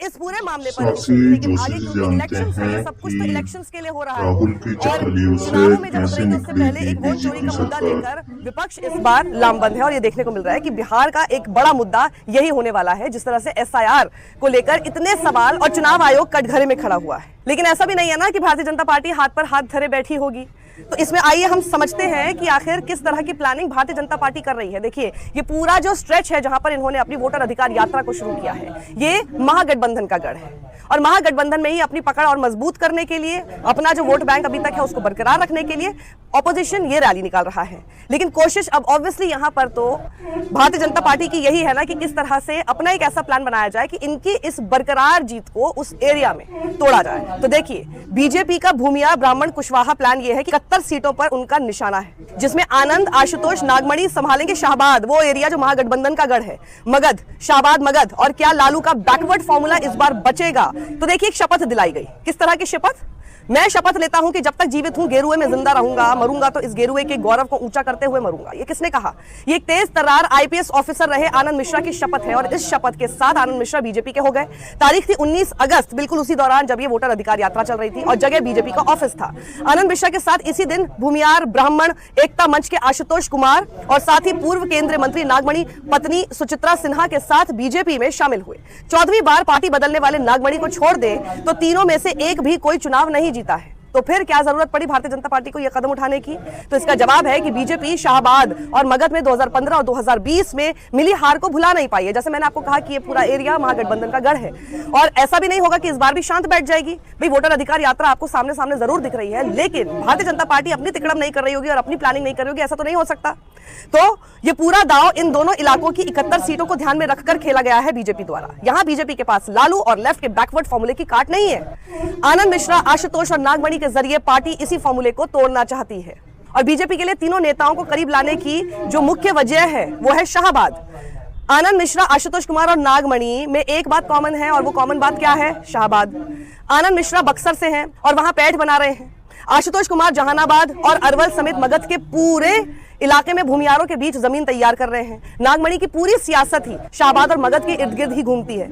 इस पूरे मामले पर लेकिन आगे क्योंकि इलेक्शंस है, सब कुछ तो इलेक्शंस के लिए हो रहा है राहुल की चक्करलियों से चुनावों में जब कैसे उतरेंगे उससे पहले एक वोट चोरी का मुद्दा लेकर विपक्ष इस बार लामबंद है और ये देखने को मिल रहा है कि बिहार का एक बड़ा मुद्दा यही होने वाला है। जिस तरह से एसआईआर को लेकर इतने सवाल और चुनाव आयोग कटघरे में खड़ा हुआ है, लेकिन ऐसा भी नहीं है ना कि भारतीय जनता पार्टी हाथ पर हाथ धरे बैठी होगी। तो इसमें आइए हम समझते हैं कि आखिर किस तरह की प्लानिंग भारतीय जनता पार्टी कर रही है। देखिए, ये पूरा जो स्ट्रेच है जहां पर इन्होंने अपनी वोटर अधिकार यात्रा को शुरू किया है, ये महागठबंधन का गढ़ है और महागठबंधन में ही अपनी पकड़ और मजबूत करने के लिए, अपना जो वोट बैंक अभी तक है उसको बरकरार रखने के लिए ऑपोजिशन ये रैली निकाल रहा है। लेकिन कोशिश अब ऑब्वियसली यहां पर तो भारतीय जनता पार्टी की यही है ना कि किस तरह से अपना एक ऐसा प्लान बनाया जाए कि इनकी इस बरकरार जीत को उस एरिया में तोड़ा जाए। तो देखिए, बीजेपी का भूमिया ब्राह्मण कुशवाहा प्लान ये है कि 71 सीटों पर उनका निशाना है, जिसमें आनंद, आशुतोष, नागमणि संभालेंगे शाहबाद, वो एरिया जो महागठबंधन का गढ़ है, मगध, शाहबाद मगध। और क्या लालू का बैकवर्ड फॉर्मूला इस बार बचेगा? तो देखिए, एक शपथ दिलाई गई। किस तरह की शपथ? मैं शपथ लेता हूं कि जब तक जीवित हूं गेरुए में जिंदा रहूंगा, मरूंगा तो इस गेरुए के गौरव को ऊंचा करते हुए मरूंगा। ये किसने कहा? ये एक तेज तर्रार आईपीएस ऑफिसर रहे आनंद मिश्रा की शपथ है और इस शपथ के साथ आनंद मिश्रा बीजेपी के हो गए। तारीख थी 19 अगस्त, बिल्कुल उसी दौरान जब ये वोटर अधिकार यात्रा चल रही थी और जगह बीजेपी का ऑफिस था। आनंद मिश्रा के साथ इसी दिन भूमियार ब्राह्मण एकता मंच के आशुतोष कुमार और साथ ही पूर्व केंद्रीय मंत्री नागमणि पत्नी सुचित्रा सिन्हा के साथ बीजेपी में शामिल हुए। 14वीं बार पार्टी बदलने वाले नागमणि को छोड़ दे तो तीनों में से एक भी कोई चुनाव नहीं जीता है। तो फिर क्या जरूरत पड़ी भारतीय जनता पार्टी को यह कदम उठाने की? तो इसका जवाब है कि बीजेपी शाहबाद और मगध में 2015 और 2020 में मिली हार को भुला नहीं पाई है। जैसे मैंने आपको कहा कि ये पूरा एरिया महागठबंधन का गढ़ है और ऐसा भी नहीं होगा कि इस बार भी शांत बैठ जाएगी। भाई, वोटर अधिकार यात्रा आपको सामने सामने जरूर दिख रही है, लेकिन भारतीय जनता पार्टी अपनी तिकड़म नहीं कर रही होगी और अपनी प्लानिंग नहीं कर रही होगी, ऐसा तो नहीं हो सकता। तो ये पूरा दांव इन दोनों इलाकों की 71 सीटों को ध्यान में रखकर खेला गया है बीजेपी द्वारा। यहां बीजेपी के पास लालू और लेफ्ट के बैकवर्ड फॉर्मूले की काट नहीं है। आनंद मिश्रा, आशुतोष और नागमणि के जरिए पार्टी इसी फॉर्मूले को तोड़ना चाहती है और बीजेपी के लिए तीनों नेताओं को करीब लाने की जो मुख्य वजह है वो है शाहबाद। आनंद मिश्रा, आशुतोष कुमार और नागमणि में एक बात कॉमन है और वो कॉमन बात क्या है? शाहबाद। आनंद मिश्रा बक्सर से हैं और वहां पैठ बना रहे हैं। आशुतोष कुमार जहानाबाद और अरवल समेत मगध के पूरे इलाके में भूमियारों के बीच जमीन तैयार कर रहे हैं। नागमणि की पूरी सियासत ही शाहबाद और मगध के इर्द गिर्द ही घूमती है।